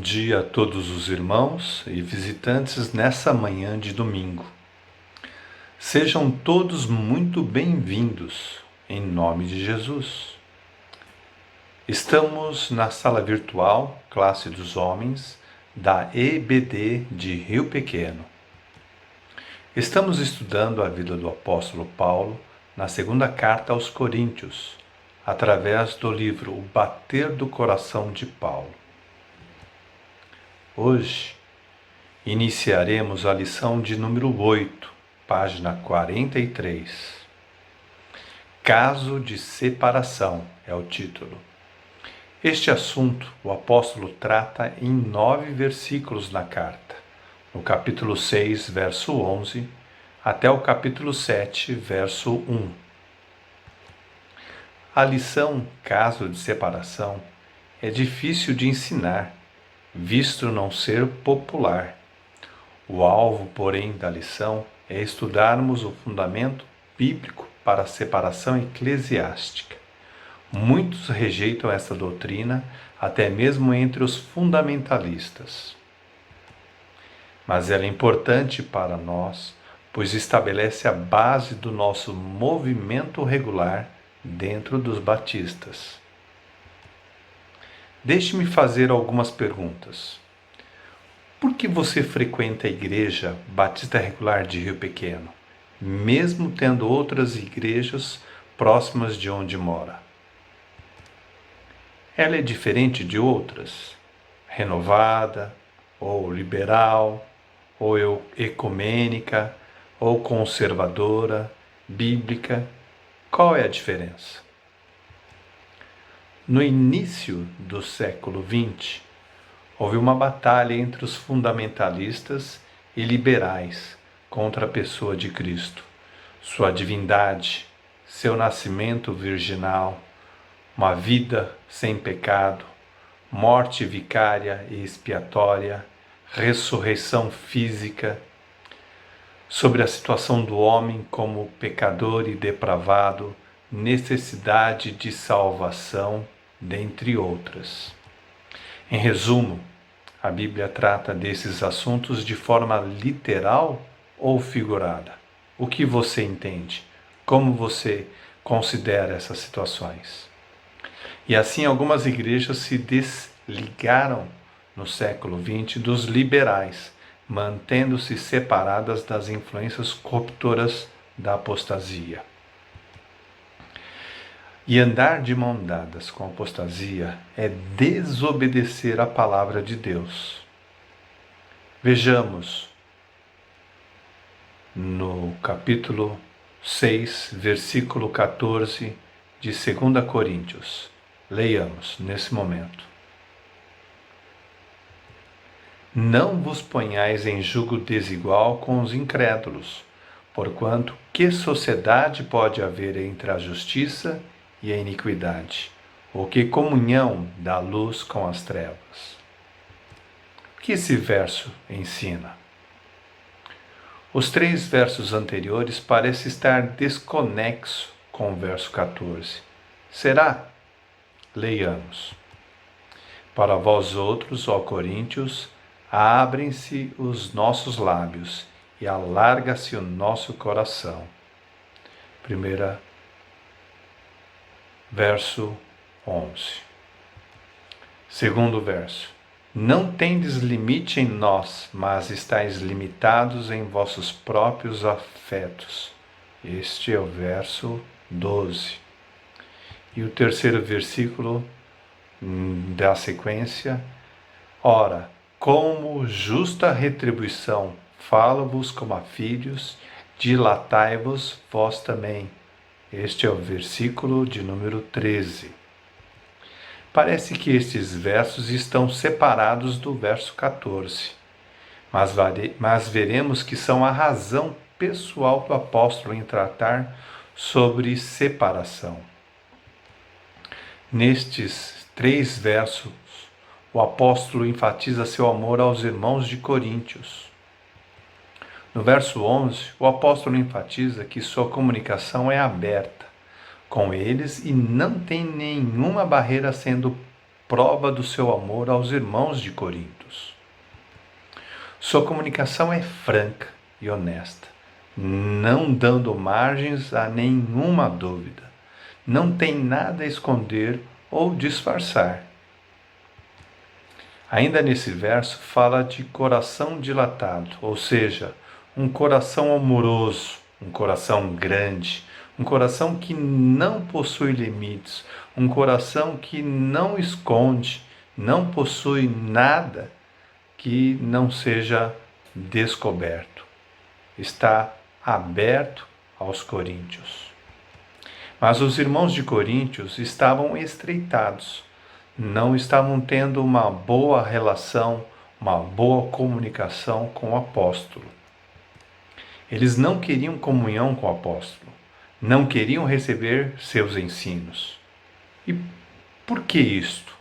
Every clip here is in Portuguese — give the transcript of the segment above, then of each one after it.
dia a todos os irmãos e visitantes nessa manhã de domingo. Sejam todos muito bem-vindos, em nome de Jesus. Estamos na sala virtual Classe dos Homens da EBD de Rio Pequeno. Estamos estudando a vida do apóstolo Paulo na segunda carta aos Coríntios, através do livro O Bater do Coração de Paulo. Hoje, iniciaremos a lição de número 8, página 43. Caso de separação é o título. Este assunto o apóstolo trata em 9 versículos na carta, no capítulo 6, verso 11, até o capítulo 7, verso 1. A lição Caso de separação é difícil de ensinar, visto não ser popular. O alvo, porém, da lição é estudarmos o fundamento bíblico para a separação eclesiástica. Muitos rejeitam essa doutrina, até mesmo entre os fundamentalistas. Mas ela é importante para nós, pois estabelece a base do nosso movimento regular dentro dos batistas. Deixe-me fazer algumas perguntas. Por que você frequenta a Igreja Batista Regular de Rio Pequeno, mesmo tendo outras igrejas próximas de onde mora? Ela é diferente de outras? Renovada, ou liberal, ou ecumênica, ou conservadora, bíblica? Qual é a diferença? No início do século XX, houve uma batalha entre os fundamentalistas e liberais contra a pessoa de Cristo, sua divindade, seu nascimento virginal, uma vida sem pecado, morte vicária e expiatória, ressurreição física, sobre a situação do homem como pecador e depravado, necessidade de salvação, dentre outras. Em resumo, a Bíblia trata desses assuntos de forma literal ou figurada? O que você entende? Como você considera essas situações? E assim algumas igrejas se desligaram no século XX dos liberais, mantendo-se separadas das influências corruptoras da apostasia. E andar de mão dadas com a apostasia é desobedecer a palavra de Deus. Vejamos no capítulo 6, versículo 14 de 2 Coríntios. Leiamos nesse momento. Não vos ponhais em jugo desigual com os incrédulos, porquanto que sociedade pode haver entre a justiça e a iniquidade? Ou que comunhão da luz com as trevas? O que esse verso ensina? Os 3 versos anteriores parecem estar desconexos com o verso 14. Será? Leiamos. Para vós outros, ó Coríntios, abrem-se os nossos lábios e alarga-se o nosso coração. Verso 11. Segundo verso. Não tendes limite em nós, mas estáis limitados em vossos próprios afetos. Este é o verso 12. E o terceiro versículo da sequência. Ora, como justa retribuição, falo-vos como a filhos, dilatai-vos vós também. Este é o versículo de número 13. Parece que estes versos estão separados do verso 14, mas veremos que são a razão pessoal do apóstolo em tratar sobre separação. Nestes 3 versos, o apóstolo enfatiza seu amor aos irmãos de Coríntios. No verso 11, o apóstolo enfatiza que sua comunicação é aberta com eles e não tem nenhuma barreira sendo prova do seu amor aos irmãos de Corintos. Sua comunicação é franca e honesta, não dando margens a nenhuma dúvida. Não tem nada a esconder ou disfarçar. Ainda nesse verso fala de coração dilatado, ou seja, um coração amoroso, um coração grande, um coração que não possui limites, um coração que não esconde, não possui nada que não seja descoberto. Está aberto aos coríntios. Mas os irmãos de Coríntios estavam estreitados, não estavam tendo uma boa relação, uma boa comunicação com o apóstolo. Eles não queriam comunhão com o apóstolo, não queriam receber seus ensinos. E por que isto?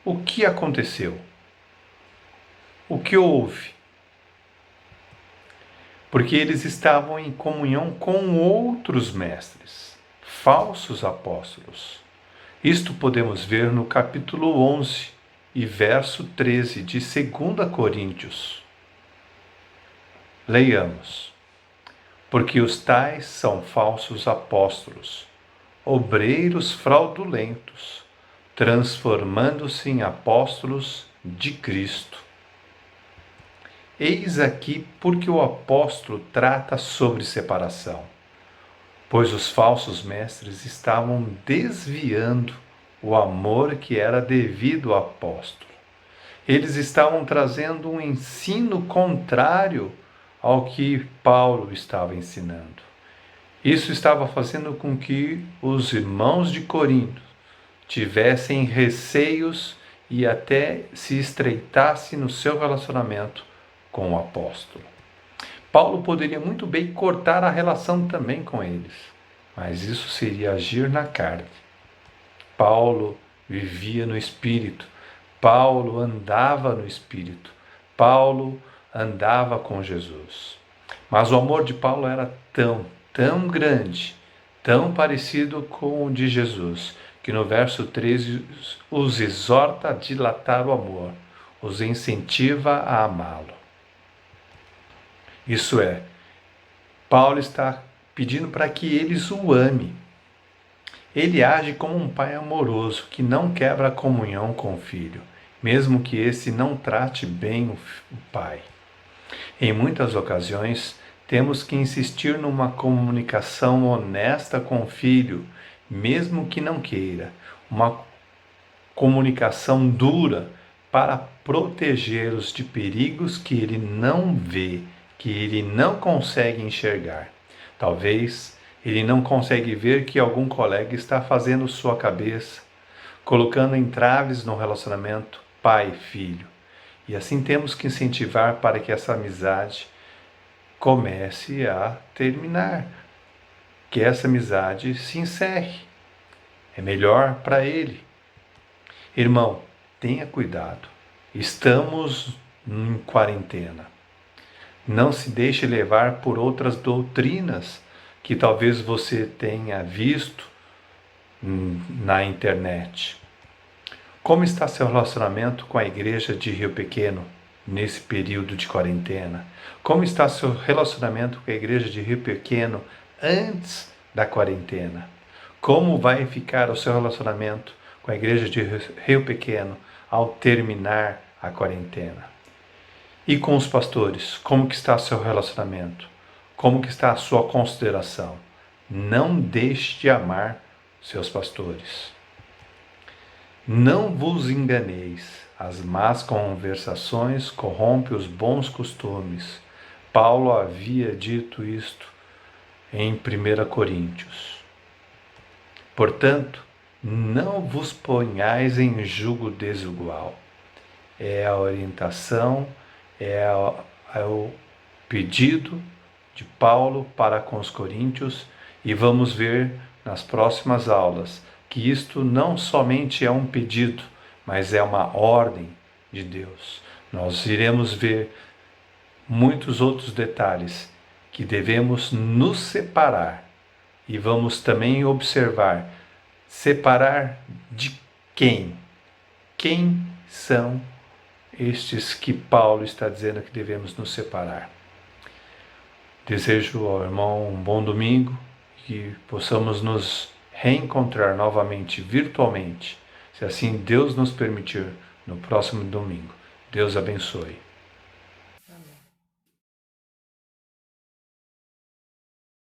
O que aconteceu? O que houve? Porque eles estavam em comunhão com outros mestres, falsos apóstolos. Isto podemos ver no capítulo 11 e verso 13 de 2 Coríntios. Leiamos. Porque os tais são falsos apóstolos, obreiros fraudulentos, transformando-se em apóstolos de Cristo. Eis aqui porque o apóstolo trata sobre separação, pois os falsos mestres estavam desviando o amor que era devido ao apóstolo. Eles estavam trazendo um ensino contrário ao que Paulo estava ensinando. Isso estava fazendo com que os irmãos de Corinto tivessem receios e até se estreitasse no seu relacionamento com o apóstolo. Paulo poderia muito bem cortar a relação também com eles, mas isso seria agir na carne. Paulo vivia no Espírito, Paulo andava no Espírito, Paulo andava com Jesus. Mas o amor de Paulo era tão grande, tão parecido com o de Jesus, que no verso 13 os exorta a dilatar o amor, os incentiva a amá-lo. Isso é, Paulo está pedindo para que eles o amem. Ele age como um pai amoroso que não quebra a comunhão com o filho, mesmo que esse não trate bem o pai. Em muitas ocasiões, temos que insistir numa comunicação honesta com o filho, mesmo que não queira, uma comunicação dura para protegê-los de perigos que ele não vê, que ele não consegue enxergar. Talvez ele não consegue ver que algum colega está fazendo sua cabeça, colocando entraves no relacionamento pai-filho. E assim temos que incentivar para que essa amizade comece a terminar, que essa amizade se encerre. É melhor para ele. Irmão, tenha cuidado. Estamos em quarentena. Não se deixe levar por outras doutrinas que talvez você tenha visto na internet. Como está seu relacionamento com a igreja de Rio Pequeno nesse período de quarentena? Como está seu relacionamento com a igreja de Rio Pequeno antes da quarentena? Como vai ficar o seu relacionamento com a igreja de Rio Pequeno ao terminar a quarentena? E com os pastores, como que está seu relacionamento? Como que está a sua consideração? Não deixe de amar seus pastores. Não vos enganeis, as más conversações corrompem os bons costumes. Paulo havia dito isto em 1 Coríntios. Portanto, não vos ponhais em jugo desigual. É a orientação, é o pedido de Paulo para com os coríntios, e vamos ver nas próximas aulas que isto não somente é um pedido, mas é uma ordem de Deus. Nós iremos ver muitos outros detalhes que devemos nos separar, e vamos também observar separar de quem? quem são estes que Paulo está dizendo que devemos nos separar. Desejo ao irmão um bom domingo, que possamos nos reencontrar novamente virtualmente, se assim Deus nos permitir, no próximo domingo. Deus abençoe.